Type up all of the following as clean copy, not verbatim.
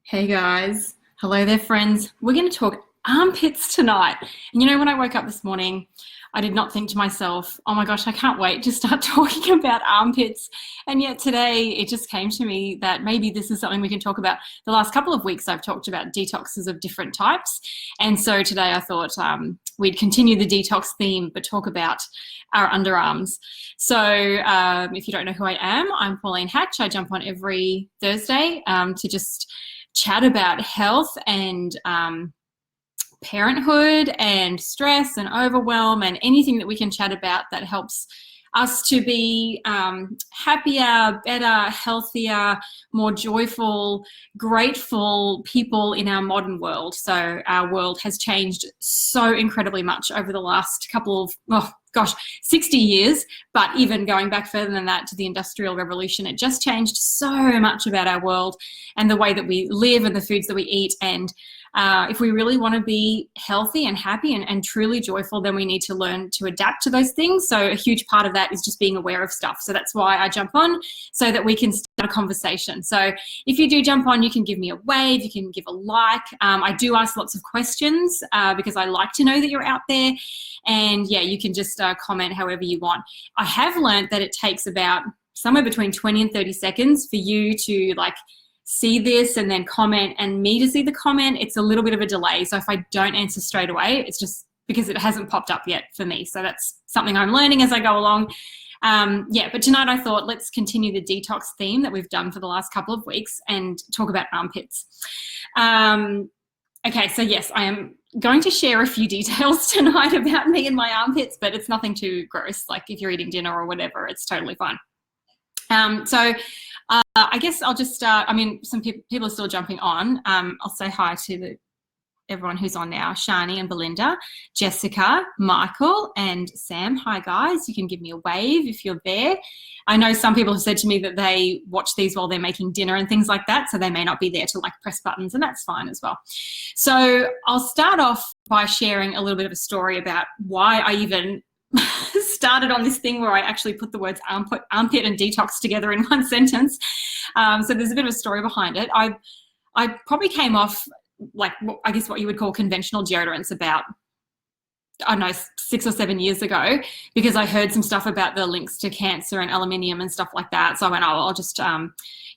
Hey guys. Hello there, friends. We're going to talk armpits tonight. And you know, when I woke up this morning, I did not think to myself, oh my gosh, I can't wait to start talking about armpits. And yet today it just came to me that maybe this is something we can talk about. The last couple of weeks I've talked about detoxes of different types. And so today I thought we'd continue the detox theme, but talk about our underarms. So if you don't know who I am, I'm Pauline. I jump on every Thursday to just chat about health and parenthood and stress and overwhelm and anything that we can chat about that helps us to be happier, better, healthier, more joyful, grateful people in our modern world. So our world has changed so incredibly much over the last couple of, 60 years, but even going back further than that to the Industrial Revolution, it just changed so much about our world and the way that we live and the foods that we eat. And if we really want to be healthy and happy and truly joyful, then we need to learn to adapt to those things. So a huge part of that is just being aware of stuff. So that's why I jump on, so that we can start a conversation. So if you do jump on, you can give me a wave, you can give a like. I do ask lots of questions because I like to know that you're out there. And yeah, you can just comment however you want. I have learned that it takes about somewhere between 20 and 30 seconds for you to see this and then comment, and me to see the comment. It's a little bit of a delay. So if I don't answer straight away, it's just because it hasn't popped up yet for me. So that's something I'm learning as I go along. But tonight I thought let's continue the detox theme that we've done for the last couple of weeks and talk about armpits. Okay, so yes, I am going to share a few details tonight about me and my armpits, but it's nothing too gross. Like if you're eating dinner or whatever, it's totally fine. I guess I'll just start. I mean, some people are still jumping on. I'll say hi to everyone who's on now: Shani and Belinda, Jessica, Michael, and Sam. Hi, guys. You can give me a wave if you're there. I know some people have said to me that they watch these while they're making dinner and things like that, so they may not be there to press buttons, and that's fine as well. So I'll start off by sharing a little bit of a story about why I even started on this thing where I actually put the words armpit and detox together in one sentence. So there's a bit of a story behind it. I probably came off I guess what you would call conventional deodorants about, I don't know, 6 or 7 years ago, because I heard some stuff about the links to cancer and aluminium and stuff like that. So I went, I'll just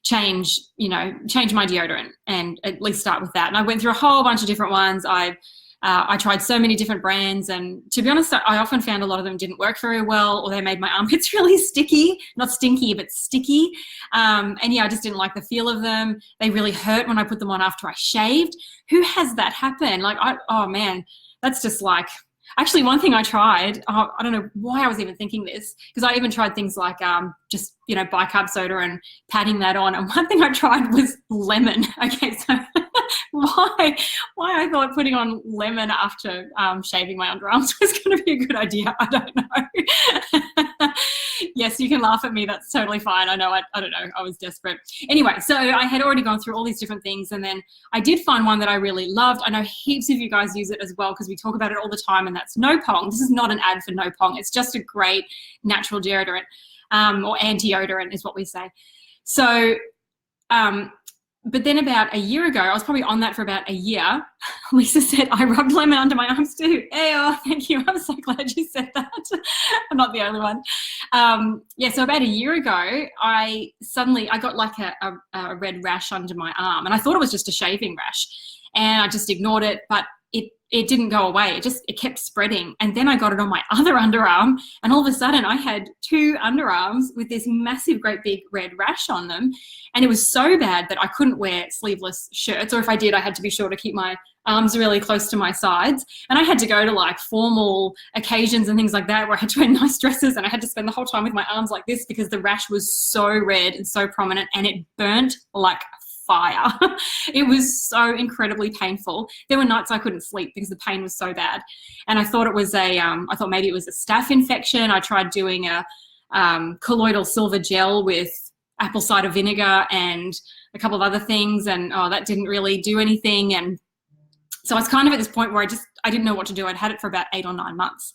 change my deodorant and at least start with that. And I went through a whole bunch of different ones. I tried so many different brands, and to be honest, I often found a lot of them didn't work very well, or they made my armpits really sticky, not stinky, but sticky. And yeah, I just didn't like the feel of them. They really hurt when I put them on after I shaved. Who has that happen? Oh man, that's just actually, one thing I tried, I don't know why I was even thinking this, because I even tried things like just, bicarb soda and patting that on. And one thing I tried was lemon. Okay, so why I thought putting on lemon after shaving my underarms was going to be a good idea, I don't know. Yes, you can laugh at me. That's totally fine. I know. I don't know. I was desperate. Anyway, so I had already gone through all these different things, and then I did find one that I really loved. I know heaps of you guys use it as well because we talk about it all the time, and that's No Pong. This is not an ad for No Pong. It's just a great natural deodorant, or anti-odorant is what we say. So, but then about a year ago, I was probably on that for about a year. Lisa said, I rubbed lemon under my arms too. Hey, oh, thank you. I'm so glad you said that. I'm not the only one. So about a year ago, I got a red rash under my arm, and I thought it was just a shaving rash, and I just ignored it, but it didn't go away. It kept spreading. And then I got it on my other underarm, and all of a sudden I had 2 underarms with this massive, great big red rash on them. And it was so bad that I couldn't wear sleeveless shirts, or if I did, I had to be sure to keep my arms really close to my sides. And I had to go to formal occasions and things like that where I had to wear nice dresses, and I had to spend the whole time with my arms like this because the rash was so red and so prominent, and it burnt like fire. It was so incredibly painful. There were nights I couldn't sleep because the pain was so bad. And I thought it was I thought maybe it was a staph infection. I tried doing a colloidal silver gel with apple cider vinegar and a couple of other things, and that didn't really do anything. And so I was kind of at this point where I didn't know what to do. I'd had it for about 8 or 9 months.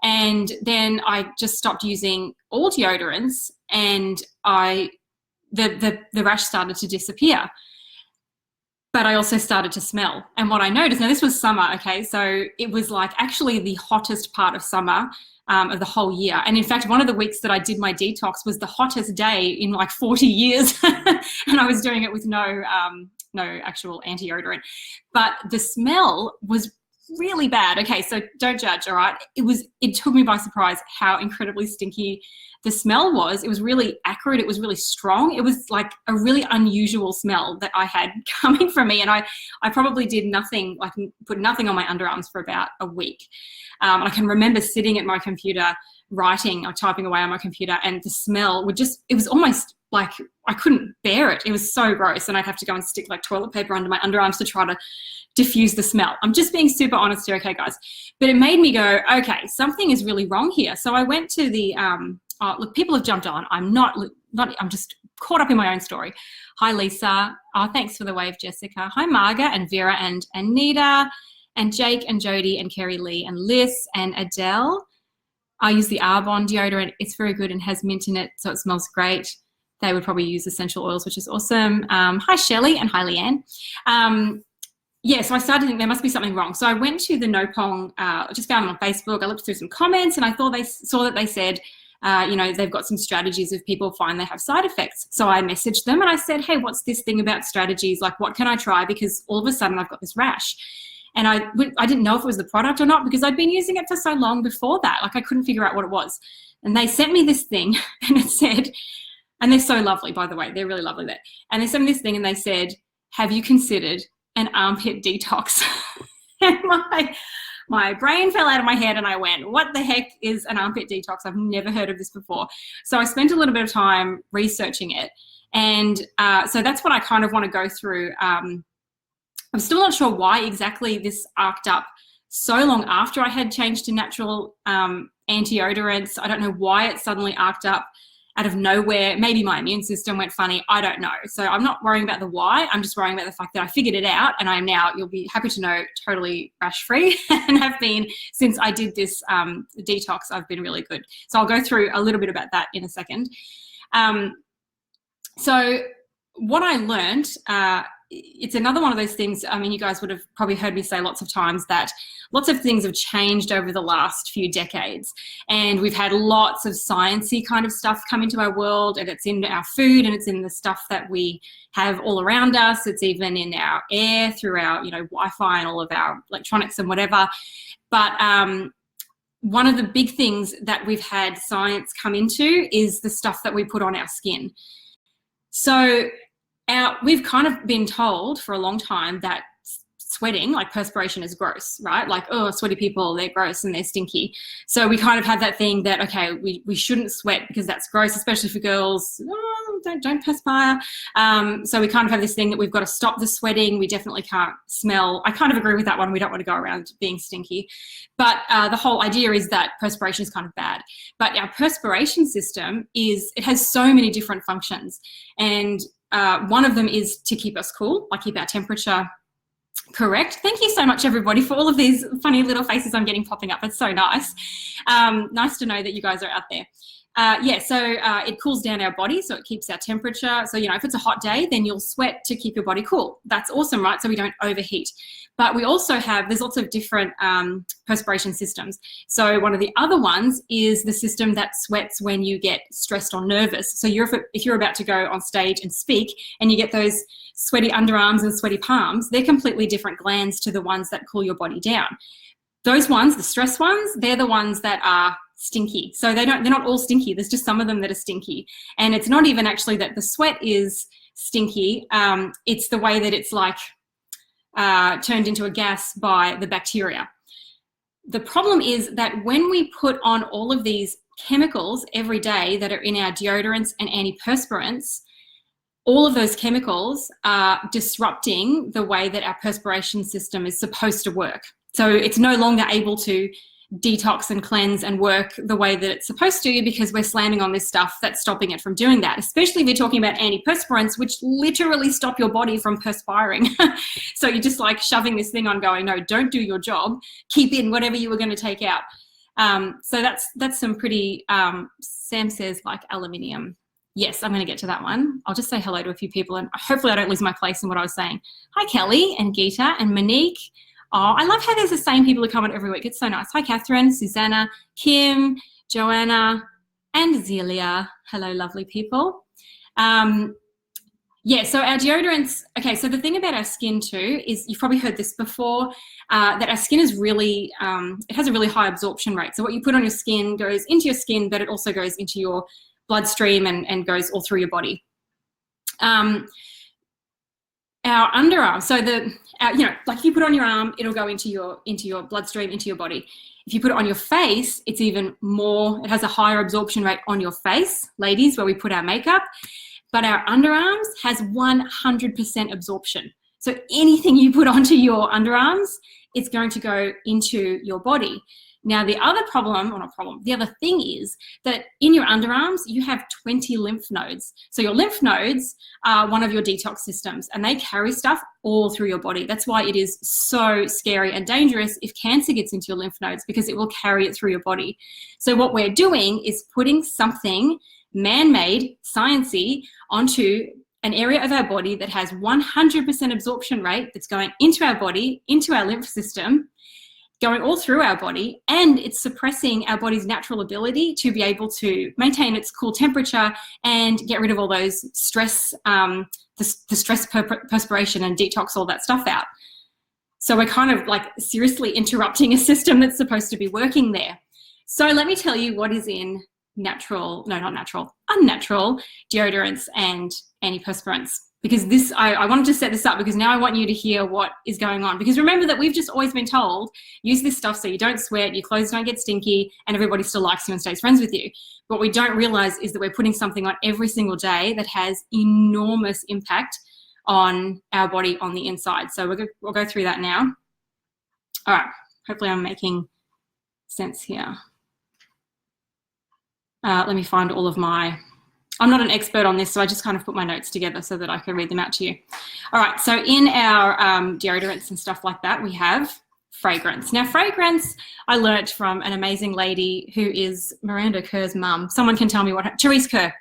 And then I just stopped using all deodorants, and the rash started to disappear. but I also started to smell. And what I noticed, now this was summer, okay, so it was like actually the hottest part of summer of the whole year. And in fact, one of the weeks that I did my detox was the hottest day in like 40 years. And I was doing it with no actual anti-odorant. But the smell was really bad. Okay, so don't judge, all right? It took me by surprise how incredibly stinky the smell was. It was really acrid. It was really strong. It was like a really unusual smell that I had coming from me. And I probably did nothing, like put nothing on my underarms for about a week. I can remember sitting at my computer writing or typing away on my computer, and the smell would it was almost like I couldn't bear it. It was so gross. And I'd have to go and stick like toilet paper under my underarms to try to diffuse the smell. I'm just being super honest here, okay, guys? But it made me go, okay, something is really wrong here. So I went to the, look, people have jumped on. I'm just caught up in my own story. Hi, Lisa. Oh, thanks for the wave, Jessica. Hi, Marga and Vera and Anita and Jake and Jody and Kerry Lee and Liz and Adele. I use the Arbonne deodorant. It's very good and has mint in it, so it smells great. They would probably use essential oils, which is awesome. Hi, Shelley and hi, Leanne. Yeah, so I started to think there must be something wrong. So I went to the Nopong, just found them on Facebook. I looked through some comments and I saw that they said, they've got some strategies if people find they have side effects. So I messaged them and I said, hey, what's this thing about strategies? Like, what can I try? Because all of a sudden I've got this rash. And I didn't know if it was the product or not because I'd been using it for so long before that. Like, I couldn't figure out what it was. And they sent me this thing and it said, and they're so lovely, by the way. They're really lovely there. And they sent me this thing and they said, have you considered an armpit detox? And my brain fell out of my head and I went, what the heck is an armpit detox? I've never heard of this before. So I spent a little bit of time researching it. And so that's what I kind of want to go through. I'm still not sure why exactly this arced up so long after I had changed to natural anti-odorants. I don't know why it suddenly arced up out of nowhere. Maybe my immune system went funny. I don't know. So I'm not worrying about the why. I'm just worrying about the fact that I figured it out and I am now, you'll be happy to know, totally rash-free and have been since I did this detox. I've been really good. So I'll go through a little bit about that in a second. So what I learned, it's another one of those things. I mean, you guys would have probably heard me say lots of times that lots of things have changed over the last few decades. And we've had lots of sciencey kind of stuff come into our world, and it's in our food and it's in the stuff that we have all around us. It's even in our air through our, Wi-Fi and all of our electronics and whatever. But one of the big things that we've had science come into is the stuff that we put on our skin. So we've kind of been told for a long time that sweating, like perspiration, is gross, right? Like, oh, sweaty people, they're gross and they're stinky. So we kind of have that thing that, okay, we shouldn't sweat because that's gross, especially for girls. Oh, don't perspire. So we kind of have this thing that we've got to stop the sweating. We definitely can't smell. I kind of agree with that one. We don't want to go around being stinky. But the whole idea is that perspiration is kind of bad. But our perspiration system it has so many different functions. And one of them is to keep us cool, like keep our temperature correct. Thank you so much, everybody, for all of these funny little faces I'm getting popping up. It's so nice. Nice to know that you guys are out there. So it cools down our body, so it keeps our temperature. So, if it's a hot day, then you'll sweat to keep your body cool. That's awesome, right? So we don't overheat. But we also there's lots of different perspiration systems. So one of the other ones is the system that sweats when you get stressed or nervous. So if you're about to go on stage and speak and you get those sweaty underarms and sweaty palms, they're completely different glands to the ones that cool your body down. Those ones, the stress ones, they're the ones that are stinky. So they're not all stinky. There's just some of them that are stinky. And it's not even actually that the sweat is stinky. It's the way that it's like turned into a gas by the bacteria. The problem is that when we put on all of these chemicals every day that are in our deodorants and antiperspirants, all of those chemicals are disrupting the way that our perspiration system is supposed to work. So it's no longer able to detox and cleanse and work the way that it's supposed to because we're slamming on this stuff that's stopping it from doing that, especially if you're talking about antiperspirants, which literally stop your body from perspiring. So you're just like shoving this thing on going, no, don't do your job. Keep in whatever you were going to take out. So that's some pretty, Sam says like aluminium. Yes, I'm going to get to that one. I'll just say hello to a few people and hopefully I don't lose my place in what I was saying. Hi, Kelly and Geeta and Monique. Oh, I love how there's the same people who comment every week. It's so nice. Hi, Catherine, Susanna, Kim, Joanna, and Zelia. Hello, lovely people. Yeah, so our deodorants, okay, so the thing about our skin too is, you've probably heard this before, that our skin is really, it has a really high absorption rate. So what you put on your skin goes into your skin, but it also goes into your bloodstream and goes all through your body. Our underarm, so you know, like if you put it on your arm, it'll go into your bloodstream, into your body. If you put it on your face, it's even more, it has a higher absorption rate on your face, ladies, where we put our makeup. But our underarms has 100% absorption. So anything you put onto your underarms, it's going to go into your body. Now, the other problem, or not problem, the other thing is that in your underarms, you have 20 lymph nodes. So your lymph nodes are one of your detox systems, and they carry stuff all through your body. That's why it is so scary and dangerous if cancer gets into your lymph nodes, because it will carry it through your body. So what we're doing is putting something man-made, sciencey, onto an area of our body that has 100% absorption rate, that's going into our body, into our lymph system, going all through our body, and it's suppressing our body's natural ability to be able to maintain its cool temperature and get rid of all those stress, the stress perspiration and detox all that stuff out. So we're kind of like seriously interrupting a system that's supposed to be working there. So let me tell you what is in unnatural deodorants and antiperspirants, because this, I wanted to set this up because now I want you to hear what is going on. Because remember that we've just always been told, use this stuff so you don't sweat, your clothes don't get stinky, and everybody still likes you and stays friends with you. What we don't realize is that we're putting something on every single day that has enormous impact on our body on the inside. So we'll go through that now. All right, hopefully I'm making sense here. Let me find all of my, I'm not an expert on this, so I just kind of put my notes together so that I can read them out to you. All right, so in our deodorants and stuff like that, we have fragrance. Now, fragrance, I learnt from an amazing lady who is Miranda Kerr's mum. Someone can tell me what, Therese Kerr.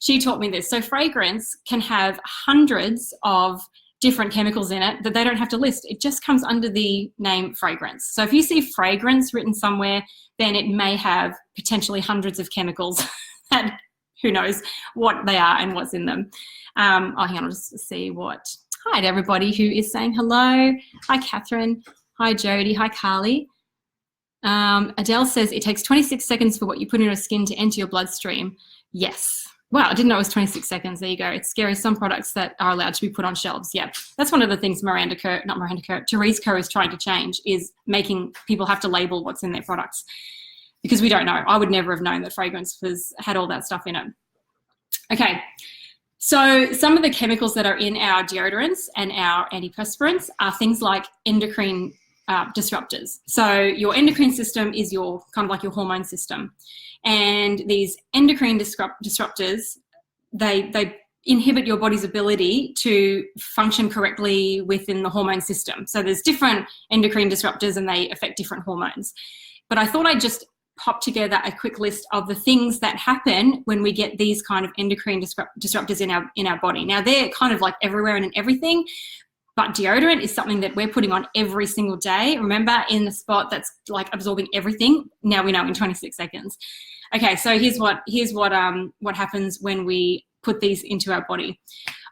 She taught me this. So fragrance can have hundreds of different chemicals in it that they don't have to list. It just comes under the name fragrance. So if you see fragrance written somewhere, then it may have potentially hundreds of chemicals and who knows what they are and what's in them. Oh, hang on, I'll just see what. Hi to everybody who is saying hello. Hi, Catherine. Hi, Jody. Hi, Carly. Adele says it takes 26 seconds for what you put in your skin to enter your bloodstream. Yes. Wow, I didn't know it was 26 seconds. There you go. It's scary. Some products that are allowed to be put on shelves. Yeah, that's one of the things Therese Kerr is trying to change, is making people have to label what's in their products, because we don't know. I would never have known that fragrance had all that stuff in it. Okay, so some of the chemicals that are in our deodorants and our antiperspirants are things like endocrine disruptors. So your endocrine system is your kind of like your hormone system. And these endocrine disruptors, they inhibit your body's ability to function correctly within the hormone system. So there's different endocrine disruptors and they affect different hormones. But I thought I'd just pop together a quick list of the things that happen when we get these kind of endocrine disruptors in our body. Now, they're kind of like everywhere and in everything, but deodorant is something that we're putting on every single day. Remember, in the spot that's like absorbing everything. Now we know in 26 seconds. Okay, so here's what happens when we put these into our body.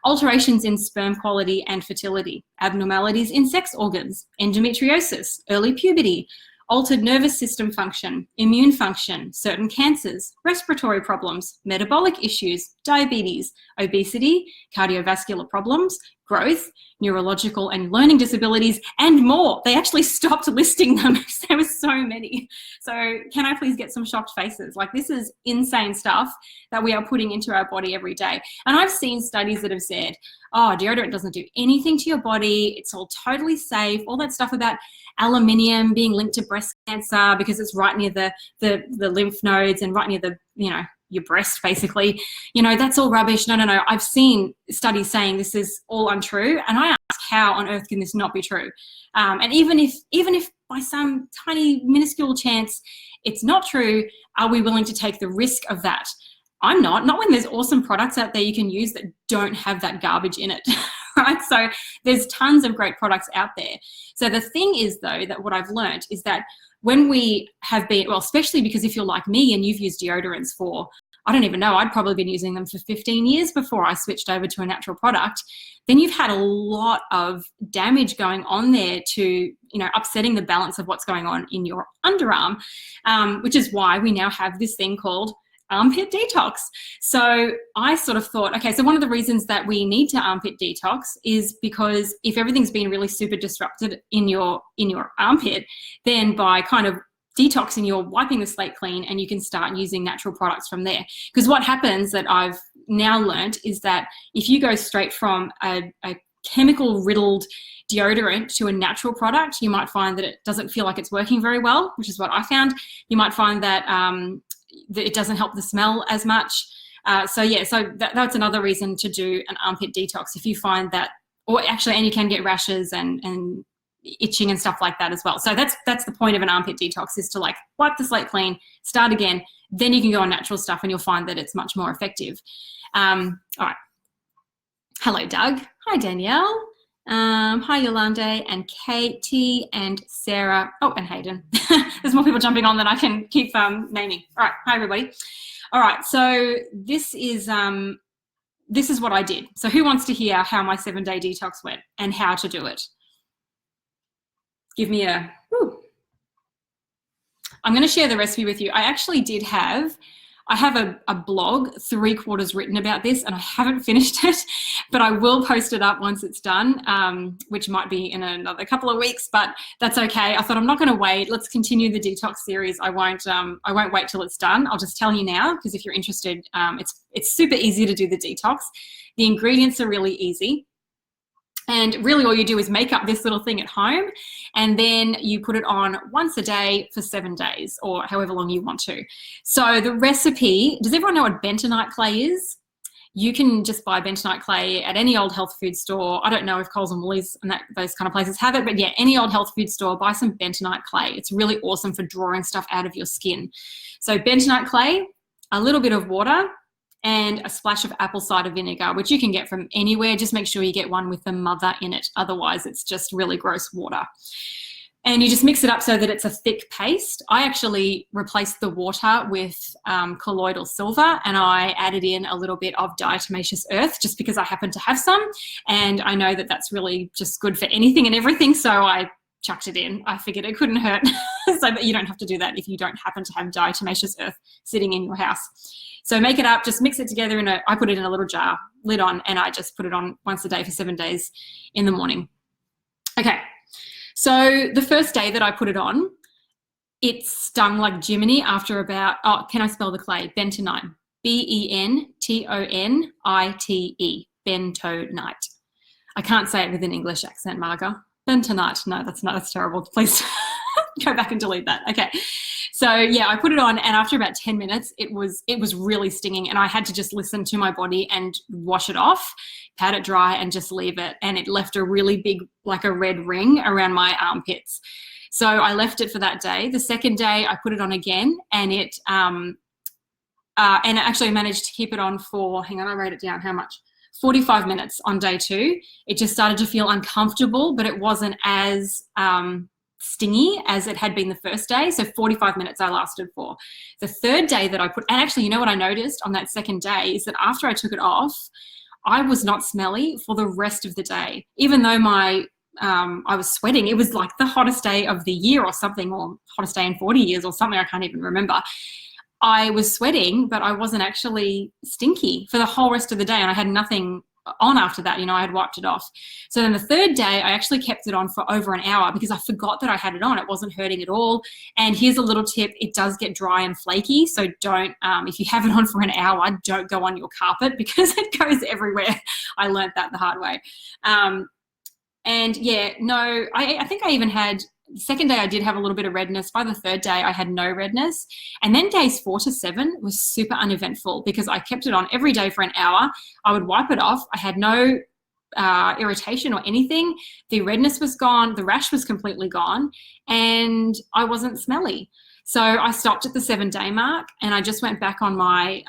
Alterations in sperm quality and fertility, abnormalities in sex organs, endometriosis, early puberty, altered nervous system function, immune function, certain cancers, respiratory problems, metabolic issues, diabetes, obesity, cardiovascular problems, growth, neurological and learning disabilities, and more. They actually stopped listing them because there were so many. So can I please get some shocked faces? Like, this is insane stuff that we are putting into our body every day. And I've seen studies that have said, oh, deodorant doesn't do anything to your body. It's all totally safe. All that stuff about aluminium being linked to breast cancer because it's right near the lymph nodes and right near the, your breast, basically. That's all rubbish. No. I've seen studies saying this is all untrue. And I ask, how on earth can this not be true? And even if by some tiny minuscule chance it's not true, are we willing to take the risk of that? not when there's awesome products out there you can use that don't have that garbage in it, right? So there's tons of great products out there. So the thing is, though, that what I've learned is that when we have been, well, especially because if you're like me and you've used deodorants for, I don't even know, I'd probably been using them for 15 years before I switched over to a natural product, then you've had a lot of damage going on there to, upsetting the balance of what's going on in your underarm, which is why we now have this thing called armpit detox. So I sort of thought, okay, so one of the reasons that we need to armpit detox is because if everything's been really super disrupted in your armpit, then by kind of detoxing, you're wiping the slate clean and you can start using natural products from there. Because what happens that I've now learned is that if you go straight from a chemical riddled deodorant to a natural product, you might find that it doesn't feel like it's working very well, which is what I found. You might find that that it doesn't help the smell as much. So that's another reason to do an armpit detox if you find that, and you can get rashes and itching and stuff like that as well. So that's the point of an armpit detox, is to like wipe the slate clean, start again, then you can go on natural stuff and you'll find that it's much more effective. All right. Hello, Doug. Hi, Danielle. Hi, Yolande and Katie and Sarah. Oh, and Hayden. There's more people jumping on than I can keep naming. All right. Hi, everybody. All right. So this is what I did. So who wants to hear how my 7-day detox went and how to do it? Give me a, whew. I'm going to share the recipe with you. I actually have a blog 3/4 written about this, and I haven't finished it, but I will post it up once it's done, which might be in another couple of weeks, but that's okay. I thought I'm not going to wait. Let's continue the detox series. I won't wait till it's done. I'll just tell you now, because if you're interested, it's super easy to do the detox. The ingredients are really easy. And really all you do is make up this little thing at home, and then you put it on once a day for 7 days or however long you want to. So the recipe, does everyone know what bentonite clay is? You can just buy bentonite clay at any old health food store. I don't know if Coles and Woolies and those kind of places have it, but yeah, any old health food store, buy some bentonite clay. It's really awesome for drawing stuff out of your skin. So bentonite clay, a little bit of water, and a splash of apple cider vinegar, which you can get from anywhere. Just make sure you get one with the mother in it. Otherwise, it's just really gross water. And you just mix it up so that it's a thick paste. I actually replaced the water with colloidal silver, and I added in a little bit of diatomaceous earth just because I happen to have some. And I know that that's really just good for anything and everything. So I chucked it in. I figured it couldn't hurt. So that you don't have to do that if you don't happen to have diatomaceous earth sitting in your house. So make it up, just mix it together I put it in a little jar, lid on, and I just put it on once a day for 7 days in the morning. Okay, so the first day that I put it on, it stung like Jiminy after about, can I spell the clay? Bentonite, Bentonite, bentonite. I can't say it with an English accent, Marga. Bentonite, no, that's terrible. Please go back and delete that. Okay. So yeah, I put it on, and after about 10 minutes, it was really stinging, and I had to just listen to my body and wash it off, pat it dry, and just leave it. And it left a really big, like a red ring around my armpits. So I left it for that day. The second day, I put it on again, and it actually managed to keep it on for, hang on, I wrote it down, how much? 45 minutes on day 2. It just started to feel uncomfortable, but it wasn't as stingy as it had been the first day. So 45 minutes I lasted for. The third day that I put, and actually, you know what I noticed on that second day is that after I took it off, I was not smelly for the rest of the day. Even though I was sweating, it was like the hottest day of the year or something, or hottest day in 40 years or something, I can't even remember. I was sweating, but I wasn't actually stinky for the whole rest of the day, and I had nothing on after that. I had wiped it off. So then the third day, I actually kept it on for over an hour because I forgot that I had it on. It wasn't hurting at all. And here's a little tip. It does get dry and flaky. So don't, if you have it on for an hour, don't go on your carpet because it goes everywhere. I learned that the hard way. And yeah, no, I think I even had, the second day I did have a little bit of redness. By the third day, I had no redness. And then days 4 to 7 was super uneventful because I kept it on every day for an hour. I would wipe it off. I had no irritation or anything. The redness was gone. The rash was completely gone. And I wasn't smelly. So I stopped at the 7-day mark and I just went back on my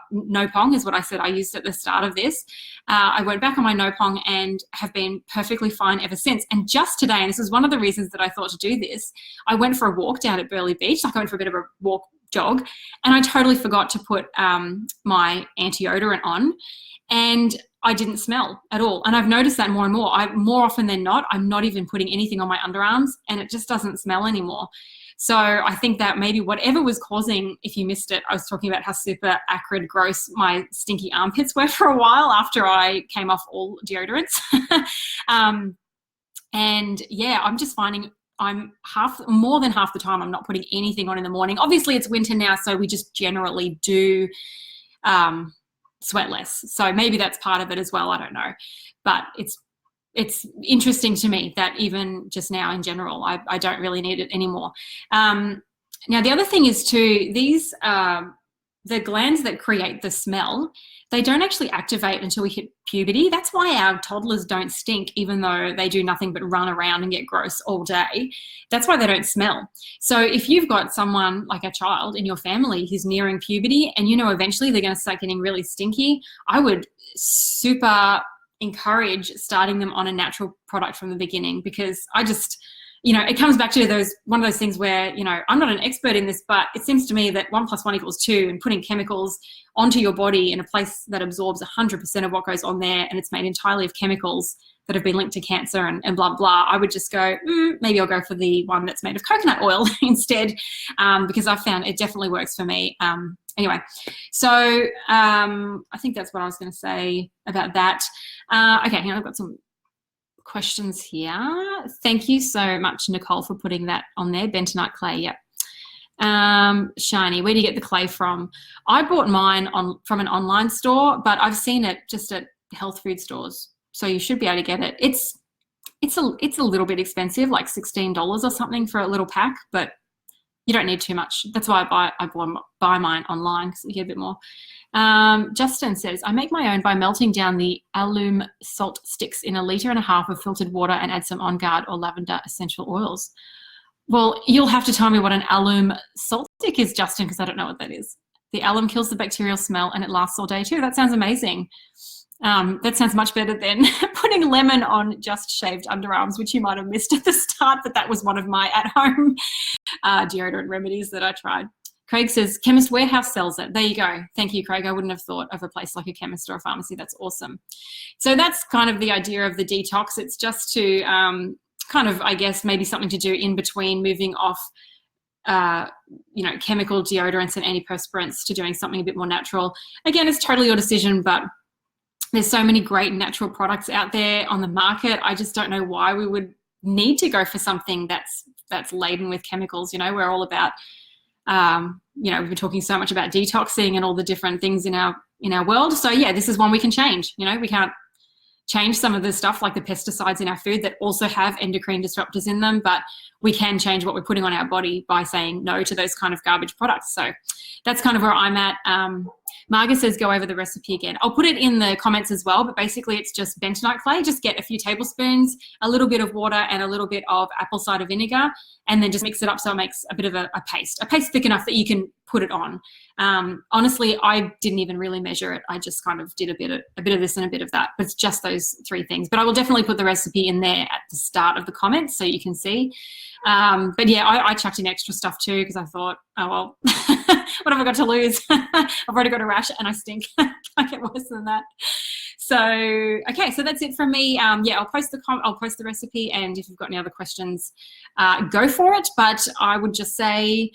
no pong is what I said I used at the start of this. I went back on my no pong and have been perfectly fine ever since. And just today, and this was one of the reasons that I thought to do this, I went for a walk down at Burleigh Beach. Like I went for a bit of a walk jog and I totally forgot to put my anti-odorant on and I didn't smell at all. And I've noticed that more and more. More often than not, I'm not even putting anything on my underarms and it just doesn't smell anymore. So I think that maybe whatever was causing, if you missed it, I was talking about how super acrid, gross my stinky armpits were for a while after I came off all deodorants. And yeah, I'm just finding I'm more than half the time I'm not putting anything on in the morning. Obviously it's winter now, so we just generally do sweat less. So maybe that's part of it as well. I don't know. But it's interesting to me that even just now in general, I don't really need it anymore. Now, the other thing is too, these, the glands that create the smell, they don't actually activate until we hit puberty. That's why our toddlers don't stink, even though they do nothing but run around and get gross all day. That's why they don't smell. So if you've got someone like a child in your family who's nearing puberty and you know eventually they're going to start getting really stinky, I would super encourage starting them on a natural product from the beginning, because I just, you know, it comes back to one of those things where, you know, I'm not an expert in this, but it seems to me that 1 + 1 = 2, and putting chemicals onto your body in a place that absorbs 100% of what goes on there and it's made entirely of chemicals that have been linked to cancer and blah, blah, I would just go, maybe I'll go for the one that's made of coconut oil instead, because I've found it definitely works for me. Anyway, so I think that's what I was going to say about that. Okay, I've got some questions here. Thank you so much, Nicole, for putting that on there. Bentonite clay, yep. Shiny, where do you get the clay from? I bought mine from an online store, but I've seen it just at health food stores, so you should be able to get it. It's a little bit expensive, like $16 or something for a little pack, but you don't need too much. That's why I buy mine online, because you get a bit more. Justin says, I make my own by melting down the alum salt sticks in 1.5 liters of filtered water and add some On Guard or lavender essential oils. Well, you'll have to tell me what an alum salt stick is, Justin, because I don't know what that is. The alum kills the bacterial smell and it lasts all day too. That sounds amazing. That sounds much better than putting lemon on just shaved underarms, which you might have missed at the start, but that was one of my at-home deodorant remedies that I tried. Craig says, Chemist Warehouse sells it. There you go. Thank you, Craig. I wouldn't have thought of a place like a chemist or a pharmacy. That's awesome. So that's kind of the idea of the detox. It's just to kind of, I guess, maybe something to do in between moving off you know, chemical deodorants and antiperspirants to doing something a bit more natural. Again, it's totally your decision, but there's so many great natural products out there on the market. I just don't know why we would need to go for something that's laden with chemicals. You know, we're all about, you know, we've been talking so much about detoxing and all the different things in our world. So yeah, this is one we can change. You know, we can't change some of the stuff like the pesticides in our food that also have endocrine disruptors in them, but we can change what we're putting on our body by saying no to those kind of garbage products. So that's kind of where I'm at. Marga says, go over the recipe again. I'll put it in the comments as well, but basically it's just bentonite clay. Just get a few tablespoons, a little bit of water and a little bit of apple cider vinegar, and then just mix it up so it makes a bit of a paste thick enough that you can put it on. Honestly, I didn't even really measure it. I just kind of did a bit of this and a bit of that. But it's just those 3 things. But I will definitely put the recipe in there at the start of the comments so you can see. But yeah, I chucked in extra stuff too, because I thought, oh well, what have I got to lose? I've already got a rash and I stink. Can't get worse than that. So okay, so that's it from me. Yeah, I'll post the recipe, and if you've got any other questions, go for it. But I would just say,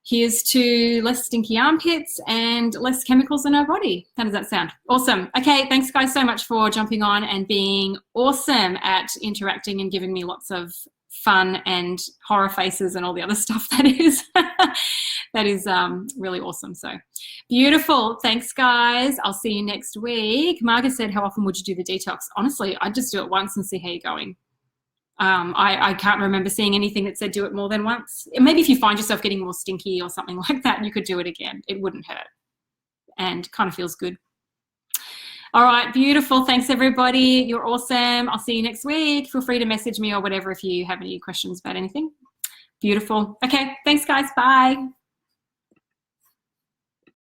here's to less stinky armpits and less chemicals in our body. How does that sound? Awesome. Okay, thanks guys so much for jumping on and being awesome at interacting and giving me lots of fun and horror faces and all the other stuff that is really awesome. So beautiful. Thanks guys. I'll see you next week. Margaret said, how often would you do the detox? Honestly, I'd just do it once and see how you're going. I can't remember seeing anything that said do it more than once. Maybe if you find yourself getting more stinky or something like that, you could do it again. It wouldn't hurt and kind of feels good. All right, beautiful. Thanks, everybody. You're awesome. I'll see you next week. Feel free to message me or whatever if you have any questions about anything. Beautiful. Okay, thanks guys. Bye.